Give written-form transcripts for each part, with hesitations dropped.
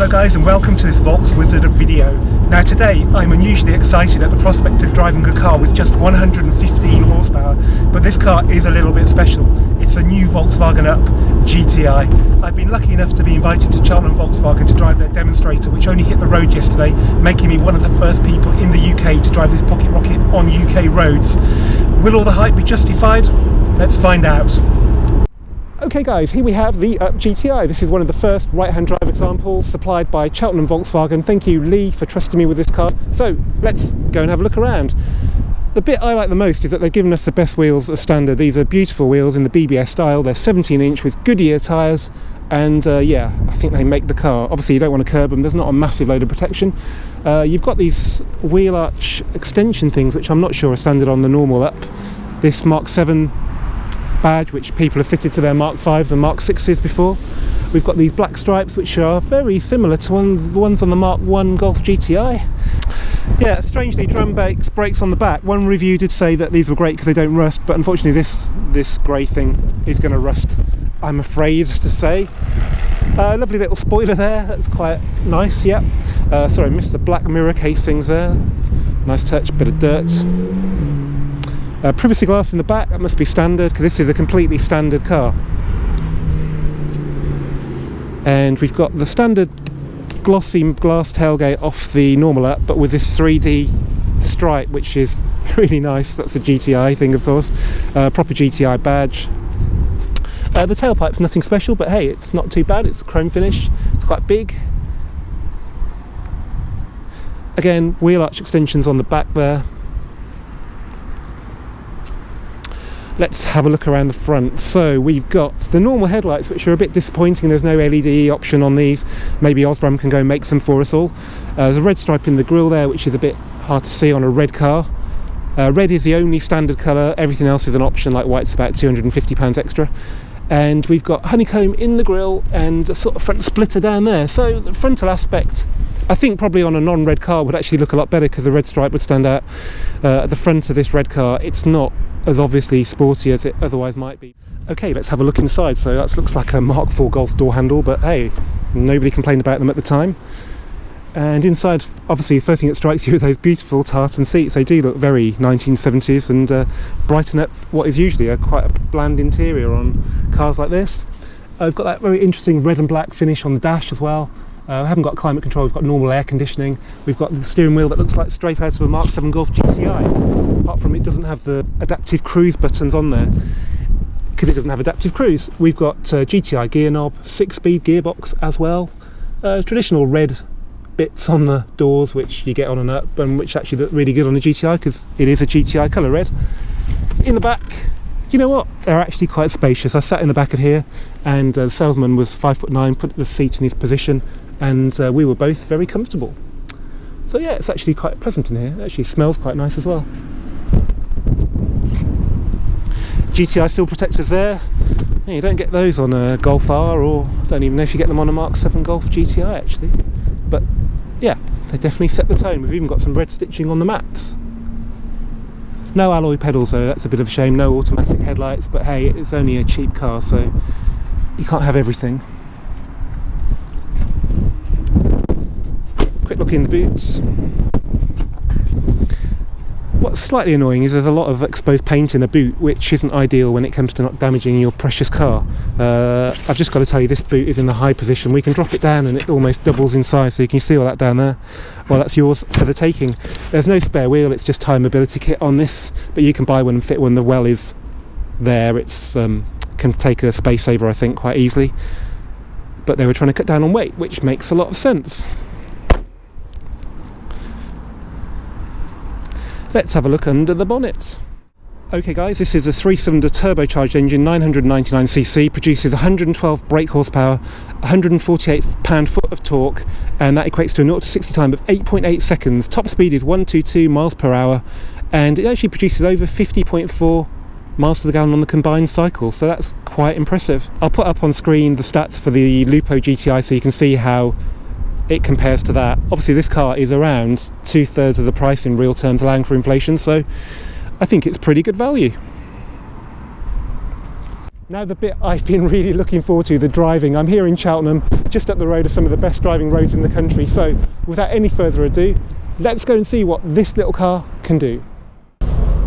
Hello guys, and welcome to this Volkswizard video. Now today I'm unusually excited at the prospect of driving a car with just 115 horsepower, but this car is a little bit special. It's a new Volkswagen Up GTI. I've been lucky enough to be invited to Cheltenham Volkswagen to drive their demonstrator, which only hit the road yesterday, making me one of the first people in the UK to drive this pocket rocket on UK roads. Will all the hype be justified? Let's find out. Okay guys, here we have the Up GTI. This is one of the first right-hand drive examples supplied by Cheltenham Volkswagen. Thank you, Lee, for trusting me with this car. So let's go and have a look around. The bit I like the most is that they've given us the best wheels as standard. These are beautiful wheels in the BBS style. They're 17-inch with Goodyear tyres, and yeah, I think they make the car. Obviously you don't want to curb them, there's not a massive load of protection. You've got these wheel arch extension things, which I'm not sure are standard on the normal Up. This Mark 7 badge, which people have fitted to their Mark 5s and Mark 6s before. We've got these black stripes, which are very similar to the ones on the Mark 1 Golf GTI. Yeah, strangely, drum brakes on the back. One review did say that these were great because they don't rust, but unfortunately this grey thing is going to rust, I'm afraid to say. Lovely little spoiler there, that's quite nice, yeah. Sorry, missed the black mirror casings there. Nice touch, bit of dirt. Privacy glass in the back, that must be standard because this is a completely standard car. And we've got the standard glossy glass tailgate off the normal Up, but with this 3D stripe, which is really nice. That's a GTI thing, of course. Proper GTI badge. The tailpipe's nothing special, but hey, it's not too bad. It's a chrome finish, it's quite big. Again, wheel arch extensions on the back there. Let's have a look around the front. So we've got the normal headlights, which are a bit disappointing. There's no LED option on these. Maybe Osram can go and make some for us all. There's a red stripe in the grille there, which is a bit hard to see on a red car. Red is the only standard colour. Everything else is an option, like white's about £250 extra. And we've got honeycomb in the grille and a sort of front splitter down there. So the frontal aspect, I think probably on a non-red car would actually look a lot better because the red stripe would stand out at the front of this red car. It's not as obviously sporty as it otherwise might be. Okay, let's have a look inside. So that looks like a Mark IV Golf door handle, but hey, nobody complained about them at the time. And inside, obviously, the first thing that strikes you are those beautiful tartan seats. They do look very 1970s and brighten up what is usually quite a bland interior on cars like this. I've got that very interesting red and black finish on the dash as well. We haven't got climate control, we've got normal air conditioning. We've got the steering wheel that looks like straight out of a Mark 7 Golf GTI. Apart from it doesn't have the adaptive cruise buttons on there, because it doesn't have adaptive cruise. We've got GTI gear knob, 6-speed gearbox as well. Traditional red bits on the doors, which you get on an Up, and which actually look really good on a GTI, because it is a GTI colour red. In the back, you know what, they're actually quite spacious. I sat in the back of here, and the salesman was 5'9", put the seat in his position, and we were both very comfortable. So yeah, it's actually quite pleasant in here. It actually smells quite nice as well. GTI sill protectors there. Yeah, you don't get those on a Golf R, or I don't even know if you get them on a Mark 7 Golf GTI actually. But yeah, they definitely set the tone. We've even got some red stitching on the mats. No alloy pedals though, that's a bit of a shame. No automatic headlights, but hey, it's only a cheap car, so you can't have everything. Quick look in the boots. What's slightly annoying is there's a lot of exposed paint in a boot, which isn't ideal when it comes to not damaging your precious car. I've just got to tell you, this boot is in the high position. We can drop it down and it almost doubles in size, so you can see all that down there. Well, that's yours for the taking. There's no spare wheel, it's just tyre mobility kit on this, but you can buy one and fit one. The well is there. It's can take a space saver, I think, quite easily. But they were trying to cut down on weight, which makes a lot of sense. Let's have a look under the bonnet. Okay guys, this is a 3-cylinder turbocharged engine, 999cc, produces 112 brake horsepower, 148 pound-foot of torque, and that equates to a 0 to 60 time of 8.8 seconds. Top speed is 122 miles per hour, and it actually produces over 50.4 miles to the gallon on the combined cycle, so that's quite impressive. I'll put up on screen the stats for the Lupo GTI so you can see how it compares to that. Obviously this car is around 2/3 of the price in real terms, allowing for inflation, so I think it's pretty good value. Now the bit I've been really looking forward to, the driving. I'm here in Cheltenham, just up the road of some of the best driving roads in the country. So without any further ado, let's go and see what this little car can do.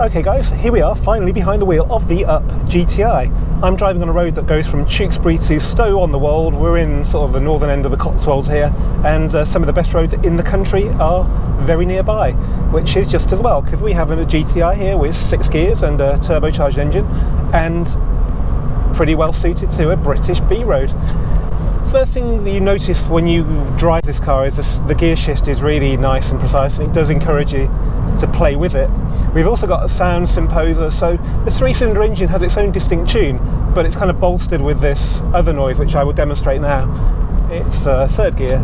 Okay guys, here we are finally behind the wheel of the Up GTI. I'm driving on a road that goes from Tewkesbury to Stow-on-the-Wold. We're in sort of the northern end of the Cotswolds here, and some of the best roads in the country are very nearby, which is just as well, because we have a GTI here with 6 gears and a turbocharged engine, and pretty well suited to a British B road. First thing that you notice when you drive this car is the gear shift is really nice and precise, and it does encourage you to play with it. We've also got a sound symposer, so the 3-cylinder engine has its own distinct tune, but it's kind of bolstered with this other noise, which I will demonstrate now. It's third gear.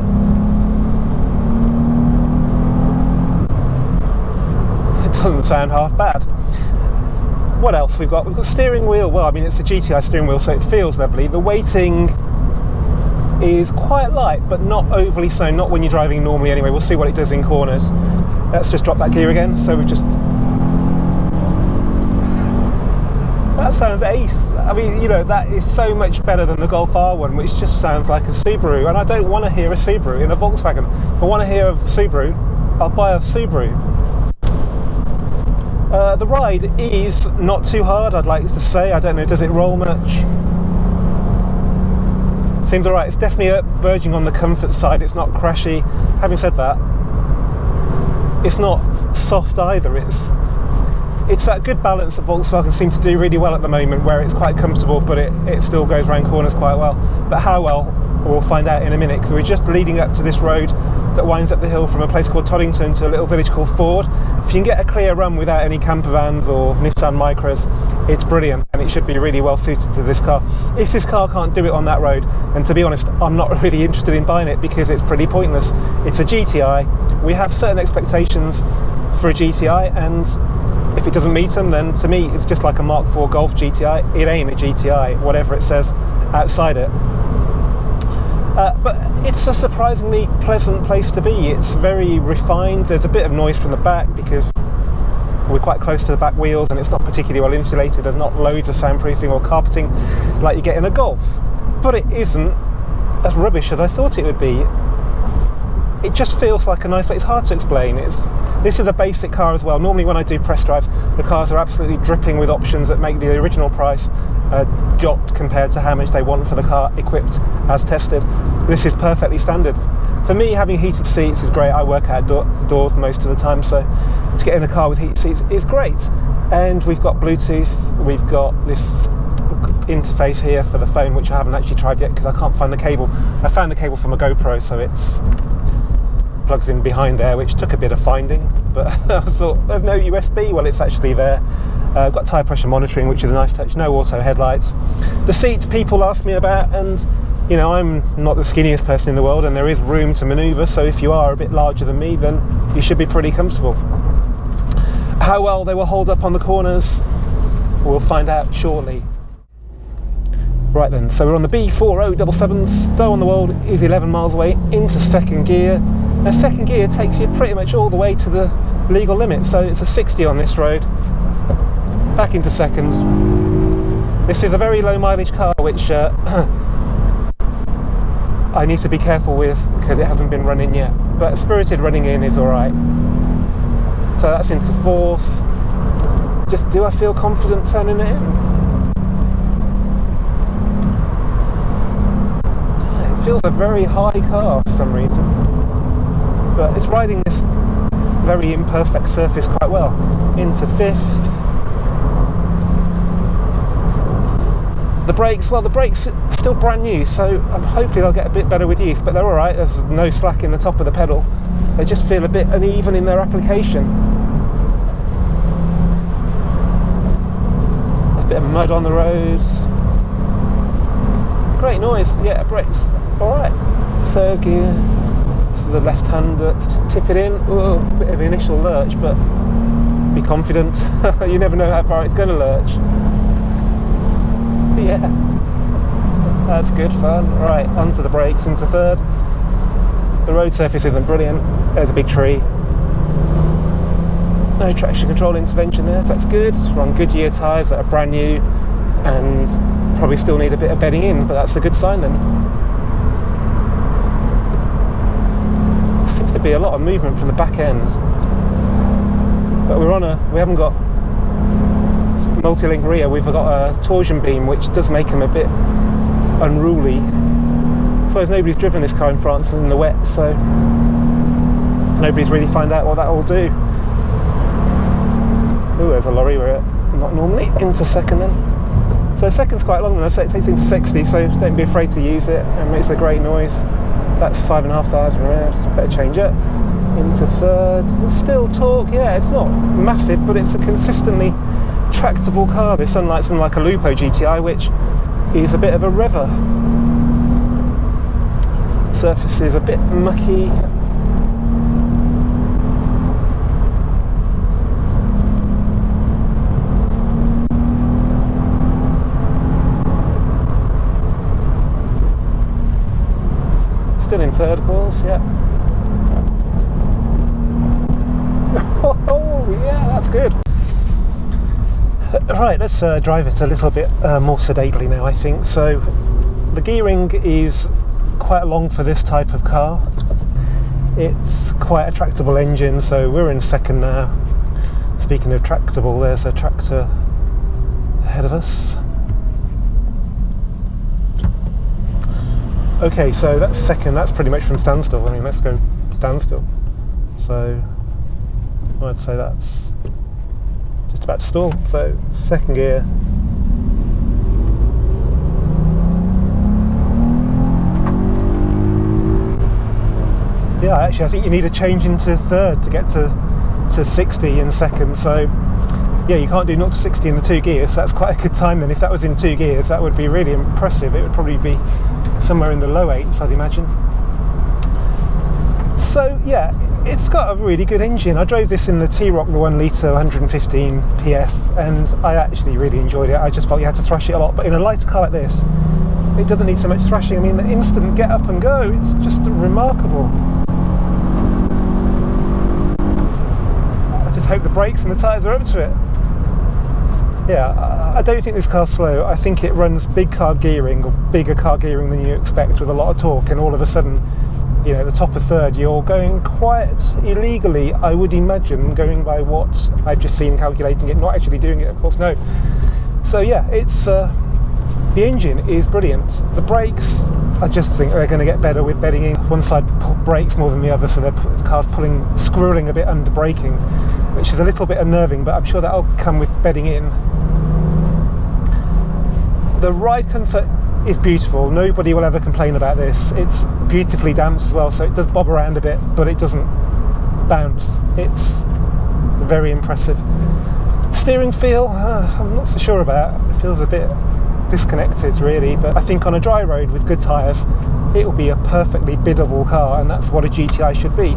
It doesn't sound half bad. What else we've got? We've got steering wheel. Well, I mean, it's a GTI steering wheel, so it feels lovely. The weighting is quite light, but not overly so, not when you're driving normally anyway. We'll see what it does in corners. Let's just drop that gear again. So we've just... That sounds ace. I mean, you know, that is so much better than the Golf R1, which just sounds like a Subaru, and I don't want to hear a Subaru in a Volkswagen. If I want to hear a Subaru, I'll buy a Subaru. The ride is not too hard, I'd like to say. I don't know, does it roll much? Seems alright. It's definitely verging on the comfort side. It's not crashy. Having said that, it's not soft either. It's that good balance that Volkswagen seem to do really well at the moment, where it's quite comfortable, but it still goes around corners quite well. But how well, we'll find out in a minute, because we're just leading up to this road that winds up the hill from a place called Toddington to a little village called Ford. If you can get a clear run without any camper vans or Nissan Micras, it's brilliant, and it should be really well suited to this car. If this car can't do it on that road, and to be honest, I'm not really interested in buying it, because it's pretty pointless. It's a GTI. We have certain expectations for a GTI, and if it doesn't meet them, then to me it's just like a Mark IV Golf GTI. It ain't a GTI, whatever it says outside it. But it's a surprisingly pleasant place to be. It's very refined. There's a bit of noise from the back because we're quite close to the back wheels, and it's not particularly well insulated. There's not loads of soundproofing or carpeting like you get in a Golf. But it isn't as rubbish as I thought it would be. It just feels like a nice place. It's hard to explain. This is a basic car as well. Normally when I do press drives, the cars are absolutely dripping with options that make the original price jot compared to how much they want for the car equipped as tested. This is perfectly standard. For me, having heated seats is great. I work outdoors most of the time, so to get in a car with heated seats is great. And we've got Bluetooth. We've got this interface here for the phone, which I haven't actually tried yet because I can't find the cable. I found the cable from a GoPro, so it's plugs in behind there, which took a bit of finding, but I thought there's no USB. Well, it's actually there. I've got tyre pressure monitoring, which is a nice touch. No auto headlights. The seats people ask me about, and you know, I'm not the skinniest person in the world, and there is room to manoeuvre, so if you are a bit larger than me, then you should be pretty comfortable. How well they will hold up on the corners, we'll find out shortly. Right then, so we're on the B4077. Stow-on-the-Wold is 11 miles away into second gear. Now second gear takes you pretty much all the way to the legal limit, so it's a 60 on this road. Back into second. This is a very low mileage car, which I need to be careful with because it hasn't been running yet, but spirited running in is alright. So that's into fourth. Just, do I feel confident turning it in? It feels a very high car for some reason, but it's riding this very imperfect surface quite well. Into fifth. The brakes, well, the brakes are still brand new, so hopefully they'll get a bit better with use, but they're alright. There's no slack in the top of the pedal. They just feel a bit uneven in their application. A bit of mud on the roads. Great noise, yeah, brakes, alright. Third gear, this is the left hander, tip it in. Ooh, a bit of initial lurch, but be confident. You never know how far it's going to lurch. Yeah, that's good fun. Right, onto the brakes, into third. The road surface isn't brilliant. There's a big tree. No traction control intervention there, so that's good. We're on Goodyear tyres that are brand new and probably still need a bit of bedding in, but that's a good sign then. There seems to be a lot of movement from the back end, but we haven't got multi-link rear, we've got a torsion beam, which does make them a bit unruly. I suppose nobody's driven this car in France in the wet, so nobody's really found out what that will do. Oh, there's a lorry. We're not normally into second then. So second's quite long, and I say it takes into 60, so don't be afraid to use it. It makes a great noise. That's 5,500 revs. Better change it into third. Still torque, yeah, it's not massive, but it's a consistently tractable car. This, unlike something like a Lupo GTI, which is a bit of a rever. Surface is a bit mucky. Still in third, of course, yeah. Oh, yeah, that's good. Right, let's drive it a little bit more sedately now, I think. So, the gearing is quite long for this type of car. It's quite a tractable engine, so we're in second now. Speaking of tractable, there's a tractor ahead of us. Okay, so that's second. That's pretty much from standstill. I mean, let's go standstill. So I'd say that's just about to stall. So second gear. Yeah, actually, I think you need a change into third to get to 60 in second. So yeah, you can't do 0 to 60 in the 2 gears. That's quite a good time then. If that was in 2 gears, that would be really impressive. It would probably be somewhere in the low 8s, I'd imagine. So yeah, it's got a really good engine. I drove this in the T-Roc, the 1 litre, 115 PS, and I actually really enjoyed it. I just felt you had to thrash it a lot, but in a lighter car like this, it doesn't need so much thrashing. I mean, the instant get up and go, it's just remarkable. I just hope the brakes and the tyres are up to it. Yeah, I don't think this car's slow. I think it runs big car gearing, or bigger car gearing than you expect, with a lot of torque, and all of a sudden, you know, at the top of third, you're going quite illegally, I would imagine, going by what I've just seen calculating it, not actually doing it, of course, no. So yeah, it's the engine is brilliant. The brakes, I just think they're going to get better with bedding in. One side brakes more than the other, so the car's squirreling a bit under braking, which is a little bit unnerving, but I'm sure that'll come with bedding in. The ride comfort is beautiful. Nobody will ever complain about this. It's beautifully damped as well, so it does bob around a bit, but it doesn't bounce. It's very impressive. Steering feel, I'm not so sure about. It feels a bit disconnected really, but I think on a dry road with good tyres, it will be a perfectly biddable car, and that's what a GTI should be.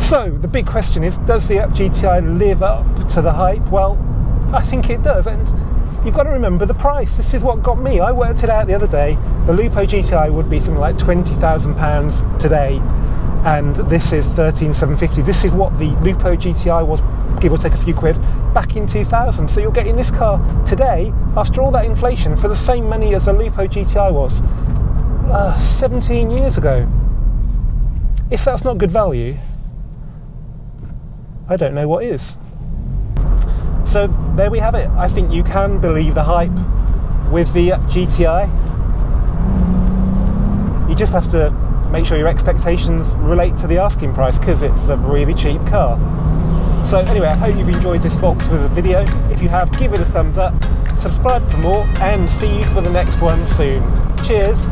So the big question is, does the GTI live up to the hype? Well, I think it does, and you've got to remember the price. This is what got me. I worked it out the other day. The Lupo GTI would be something like £20,000 today, and this is 13,750. This is what the Lupo GTI was, give or take a few quid, back in 2000. So you're getting this car today, after all that inflation, for the same money as the Lupo GTI was 17 years ago. If that's not good value, I don't know what is. So there we have it. I think you can believe the hype with the GTI. You just have to make sure your expectations relate to the asking price, because it's a really cheap car. So anyway, I hope you've enjoyed this Volkswizard video. If you have, give it a thumbs up, subscribe for more, and see you for the next one soon. Cheers!